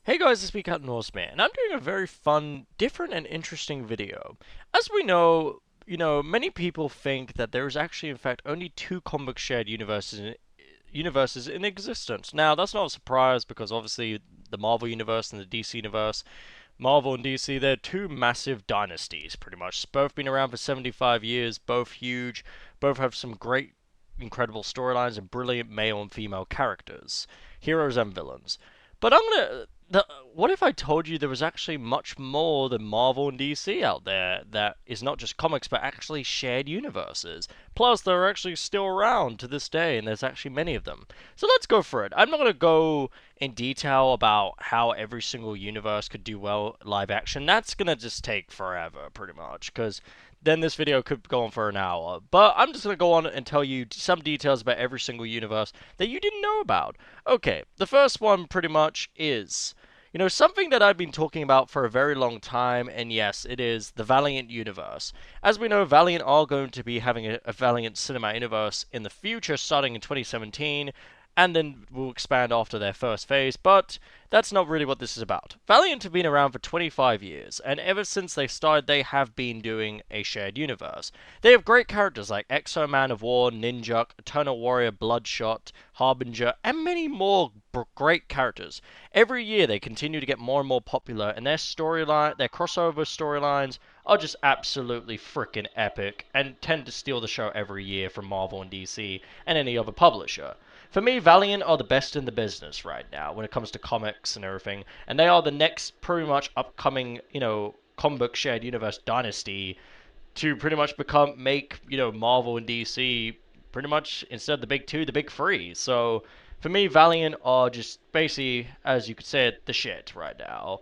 Hey guys, it's me, Captain Horseman, and I'm doing a very fun, different, and interesting video. As we know, many people think that there is actually, in fact, only two comic shared universes in existence. Now, that's not a surprise because obviously the Marvel universe and the DC universe, Marvel and DC, they're two massive dynasties, pretty much. Both been around for 75 years, both huge, both have some great, incredible storylines and brilliant male and female characters, heroes and villains. But what if I told you there was actually much more than Marvel and DC out there that is not just comics but actually shared universes? Plus, they're actually still around to this day, and there's actually many of them. So let's go for it. I'm not going to go in detail about how every single universe could do well live action. That's going to just take forever, pretty much, because then this video could go on for an hour. But I'm just going to go on and tell you some details about every single universe that you didn't know about. Okay, the first one pretty much is, something that I've been talking about for a very long time, and yes, it is the Valiant universe. As we know, Valiant are going to be having a Valiant cinema universe in the future, starting in 2017, and then will expand after their first phase, but that's not really what this is about. Valiant have been around for 25 years, and ever since they started, they have been doing a shared universe. They have great characters like Exo Man of War, Ninja, Eternal Warrior, Bloodshot, Harbinger, and many more great characters. Every year, they continue to get more and more popular, and their crossover storylines, are just absolutely freaking epic, and tend to steal the show every year from Marvel and DC and any other publisher. For me, Valiant are the best in the business right now when it comes to comics and everything, and they are the next pretty much upcoming, comic book shared universe dynasty to pretty much make, Marvel and DC pretty much, instead of the big two, the big three. So for me, Valiant are just basically, as you could say it, the shit right now.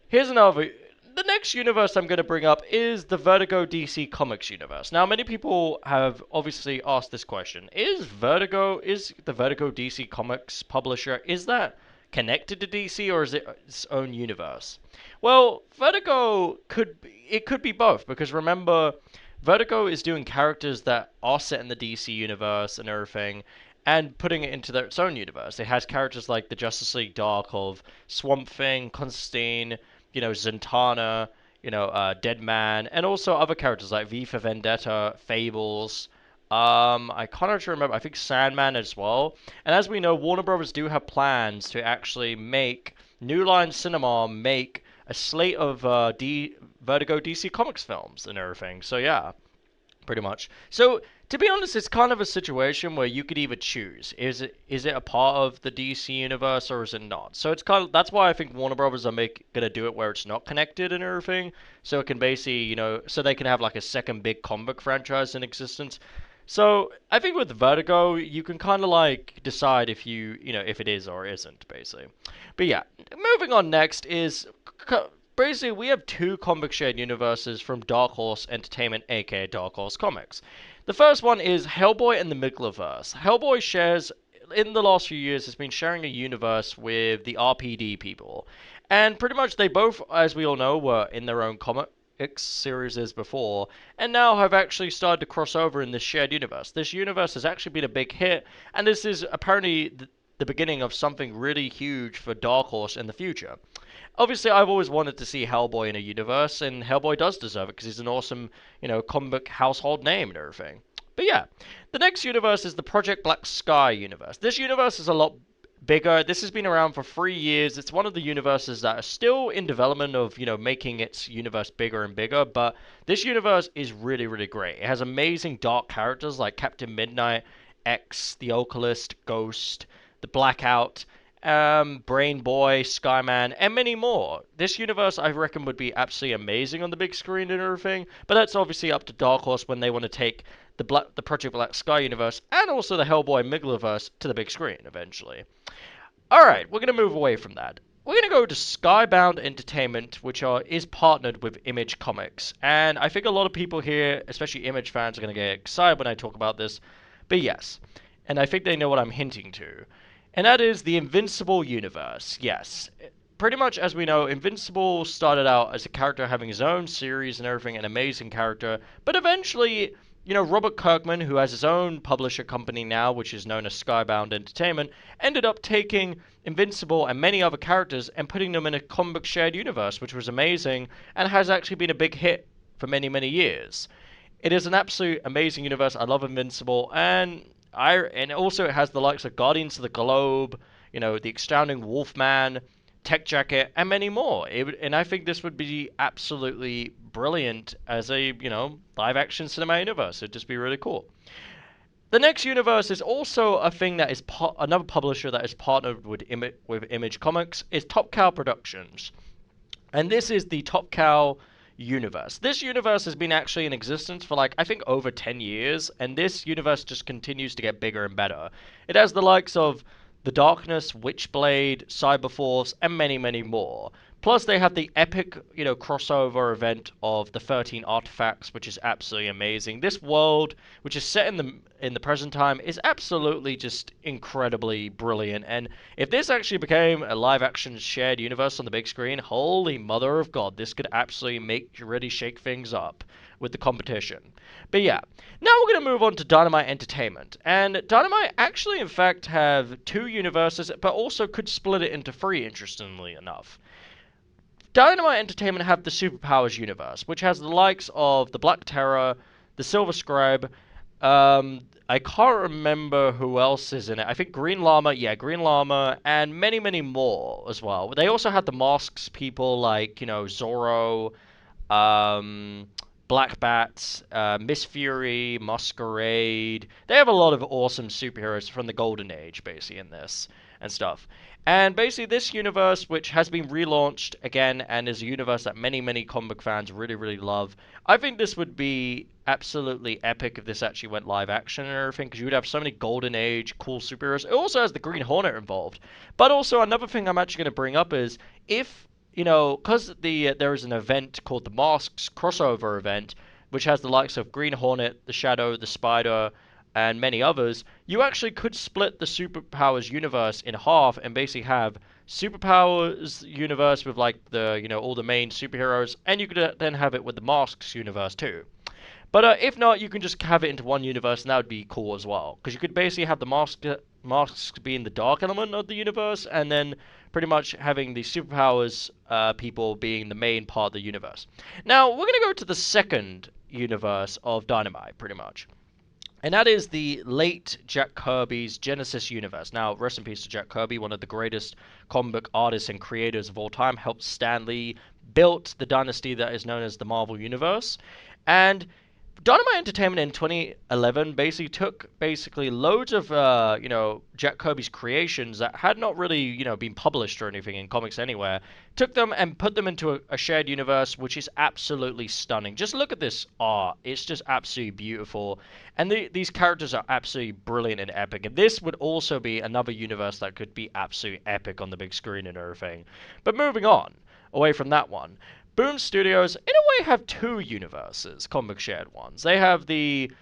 Here's another. The next universe I'm going to bring up is the Vertigo DC Comics universe. Now, many people have obviously asked this question: is the Vertigo DC Comics publisher, is that connected to DC or is it its own universe? Well, it could be both, because remember, Vertigo is doing characters that are set in the DC universe and everything, and putting it into its own universe. It has characters like the Justice League Dark of Swamp Thing, Constantine, Zatanna, Deadman, and also other characters like V for Vendetta, Fables. I can't actually remember. I think Sandman as well. And as we know, Warner Brothers do have plans to actually make New Line Cinema make a slate of Vertigo DC Comics films and everything. So yeah, pretty much. So to be honest, it's kind of a situation where you could either choose: is it a part of the DC universe or is it not? So it's kind of, that's why I think Warner Brothers are gonna do it where it's not connected and everything, so it can basically, so they can have like a second big comic book franchise in existence. So I think with Vertigo, you can kind of like decide if if it is or isn't, basically. But yeah, moving on next is basically, we have two comic shared universes from Dark Horse Entertainment, aka Dark Horse Comics. The first one is Hellboy and the Migolaverse. Hellboy shares, in the last few years, has been sharing a universe with the RPD people. And pretty much they both, as we all know, were in their own comic series before, and now have actually started to cross over in this shared universe. This universe has actually been a big hit, and this is apparently the beginning of something really huge for Dark Horse in the future. Obviously, I've always wanted to see Hellboy in a universe, and Hellboy does deserve it because he's an awesome, comic book household name and everything. But yeah, the next universe is the Project Black Sky universe. This universe is a lot bigger. This has been around for 3 years. It's one of the universes that are still in development of, making its universe bigger and bigger, but this universe is really, really great. It has amazing dark characters like Captain Midnight, X, the Oculist, Ghost, the Blackout, Brain Boy, Skyman, and many more. This universe, I reckon, would be absolutely amazing on the big screen and everything, but that's obviously up to Dark Horse when they want to take the Project Black Sky universe and also the Hellboy Migolaverse to the big screen eventually. Alright, we're going to move away from that. We're going to go to Skybound Entertainment, which is partnered with Image Comics. And I think a lot of people here, especially Image fans, are going to get excited when I talk about this. But yes, and I think they know what I'm hinting to. And that is the Invincible universe. Yes, pretty much as we know, Invincible started out as a character having his own series and everything, an amazing character. But eventually, Robert Kirkman, who has his own publisher company now, which is known as Skybound Entertainment, ended up taking Invincible and many other characters and putting them in a comic book shared universe, which was amazing and has actually been a big hit for many, many years. It is an absolute amazing universe. I love Invincible, and also it has the likes of Guardians of the Globe, the Astounding Wolfman, Tech Jacket, and many more. And I think this would be absolutely brilliant as a, live action cinema universe. It'd just be really cool. The next universe is also a thing that is another publisher that is partnered with Image Comics, is Top Cow Productions. And this is the Top Cow universe. This universe has been actually in existence for I think over 10 years, and this universe just continues to get bigger and better. It has the likes of The Darkness, Witchblade, Cyberforce, and many, many more. Plus, they have the epic, crossover event of the 13 Artifacts, which is absolutely amazing. This world, which is set in the present time, is absolutely just incredibly brilliant. And if this actually became a live-action shared universe on the big screen, holy mother of God, this could absolutely really shake things up with the competition. But yeah, now we're going to move on to Dynamite Entertainment. And Dynamite actually, in fact, have 2 universes, but also could split it into 3, interestingly enough. Dynamite Entertainment have the Superpowers universe, which has the likes of the Black Terror, the Silver Scribe, I can't remember who else is in it. I think Green Llama, Green Llama, and many, many more as well. They also have the Masks people like, Zorro, Black Bats, Miss Fury, Masquerade. They have a lot of awesome superheroes from the Golden Age, basically, in this and stuff. And basically, this universe, which has been relaunched again and is a universe that many, many comic book fans really, really love, I think this would be absolutely epic if this actually went live action and everything, because you would have so many Golden Age cool superheroes. It also has the Green Hornet involved. But also, another thing I'm actually going to bring up is if because there is an event called the Masks crossover event, which has the likes of Green Hornet, the Shadow, the Spider, and many others, you actually could split the Superpowers universe in half and basically have Superpowers universe with all the main superheroes, and you could then have it with the Masks universe too. But if not, you can just have it into one universe, and that would be cool as well. Because you could basically have the Masks being the dark element of the universe, and then pretty much having the Superpowers people being the main part of the universe. Now, we're going to go to the second universe of Dynamite, pretty much. And that is the late Jack Kirby's Genesis universe. Now, rest in peace to Jack Kirby, one of the greatest comic book artists and creators of all time. Helped Stan Lee built the dynasty that is known as the Marvel Universe. And Dynamite Entertainment in 2011 basically took loads of Jack Kirby's creations that had not really been published or anything in comics anywhere, took them and put them into a shared universe, which is absolutely stunning. Just look at this art; it's just absolutely beautiful, and these characters are absolutely brilliant and epic. And this would also be another universe that could be absolutely epic on the big screen and everything. But moving on away from that one. Boom Studios, in a way, have 2 universes, comic shared ones. They have the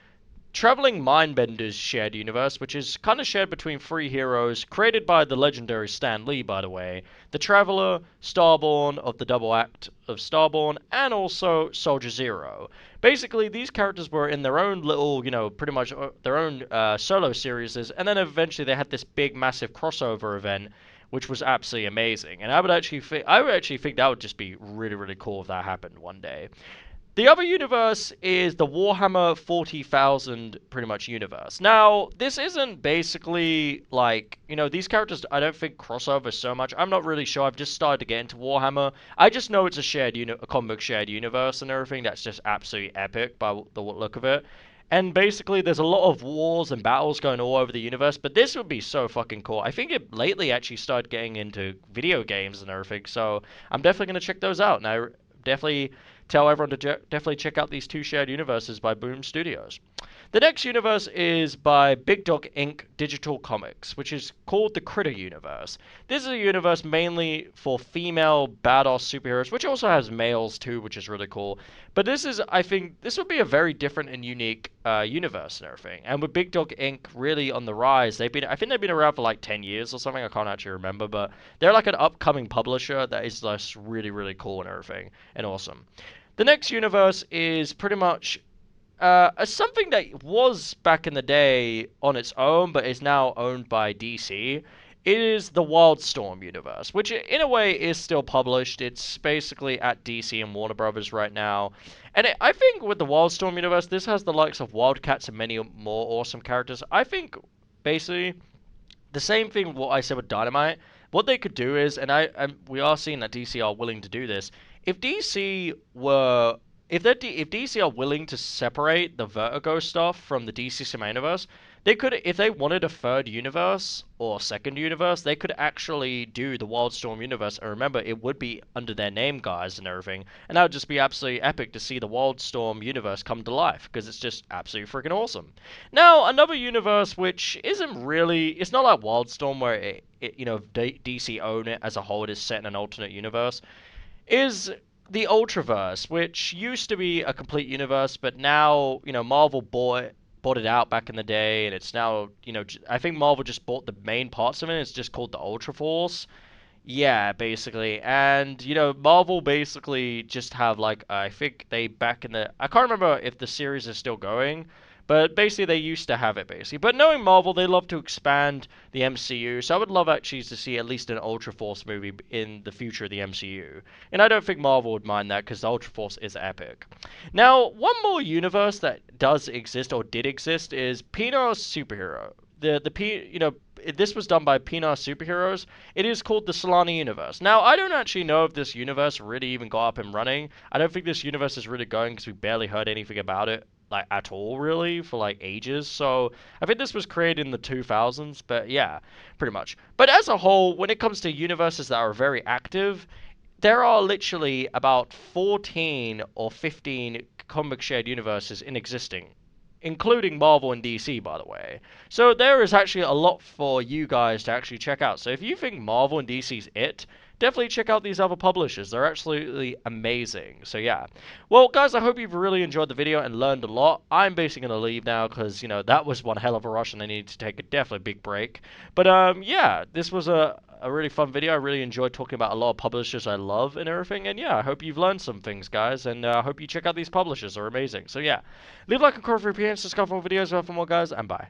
Traveling Mindbenders shared universe, which is kind of shared between 3 heroes, created by the legendary Stan Lee, by the way. The Traveler, Starborn of the double act of Starborn, and also Soldier Zero. Basically, these characters were in their own little, pretty much their own solo series, and then eventually they had this big, massive crossover event, which was absolutely amazing. And I would actually think that would just be really, really cool if that happened one day. The other universe is the Warhammer 40,000 pretty much universe. Now, this isn't basically these characters I don't think cross over so much. I'm not really sure. I've just started to get into Warhammer. I just know it's a comic book shared universe and everything that's just absolutely epic by the look of it. And basically, there's a lot of wars and battles going all over the universe, but this would be so fucking cool. I think it lately actually started getting into video games and everything, so I'm definitely going to check those out. And I definitely tell everyone to definitely check out these 2 shared universes by Boom Studios. The next universe is by Big Dog Inc. Digital Comics, which is called the Critter Universe. This is a universe mainly for female badass superheroes, which also has males too, which is really cool. But I think this would be a very different and unique universe and everything. And with Big Dog Inc. really on the rise, I think they've been around for 10 years or something. I can't actually remember, but they're like an upcoming publisher that is just really, really cool and everything and awesome. The next universe is pretty much something that was back in the day on its own, but is now owned by DC, is the Wildstorm universe, which in a way is still published. It's basically at DC and Warner Brothers right now. And I think with the Wildstorm universe, this has the likes of Wildcats and many more awesome characters. I think basically the same thing what I said with Dynamite. What they could do is, and we are seeing that DC are willing to do this. If DC were, if DC are willing to separate the Vertigo stuff from the DC Cinematic Universe, they could, if they wanted a third universe or second universe, they could actually do the Wildstorm universe. And remember, it would be under their name, guys, and everything. And that would just be absolutely epic to see the Wildstorm universe come to life, because it's just absolutely freaking awesome. Now, another universe which isn't really, it's not like Wildstorm where DC own it as a whole, it is set in an alternate universe, is the Ultraverse, which used to be a complete universe, but now, Marvel bought it out back in the day, and it's now, I think Marvel just bought the main parts of it, and it's just called the Ultraforce. Yeah, basically. And, Marvel basically just have, like, I think they back in the... I can't remember if the series is still going, but basically they used to have it, basically. But knowing Marvel, they love to expand the MCU, so I would love actually to see at least an Ultra Force movie in the future of the MCU. And I don't think Marvel would mind that, because the Ultra Force is epic. Now, one more universe that does exist, or did exist, is Pino's Superhero. This was done by Pina Superheroes. It is called the Solana universe. Now, I don't actually know if this universe really even got up and running. I don't think this universe is really going, because we barely heard anything about it, like, at all, really, for, like, ages. So, I think this was created in the 2000s, but yeah, pretty much. But as a whole, when it comes to universes that are very active, there are literally about 14 or 15 comic shared universes in existing, including Marvel and DC, by the way. So there is actually a lot for you guys to actually check out. So if you think Marvel and DC's it, definitely check out these other publishers. They're absolutely amazing. So yeah. Well, guys, I hope you've really enjoyed the video and learned a lot. I'm basically going to leave now because, that was one hell of a rush and I needed to take a definitely big break. But yeah, this was a really fun video. I really enjoyed talking about a lot of publishers I love and everything. And yeah, I hope you've learned some things, guys. And I hope you check out these publishers. They're amazing. So yeah, leave a like and comment for your opinions, subscribe for more videos, for more, guys, and bye.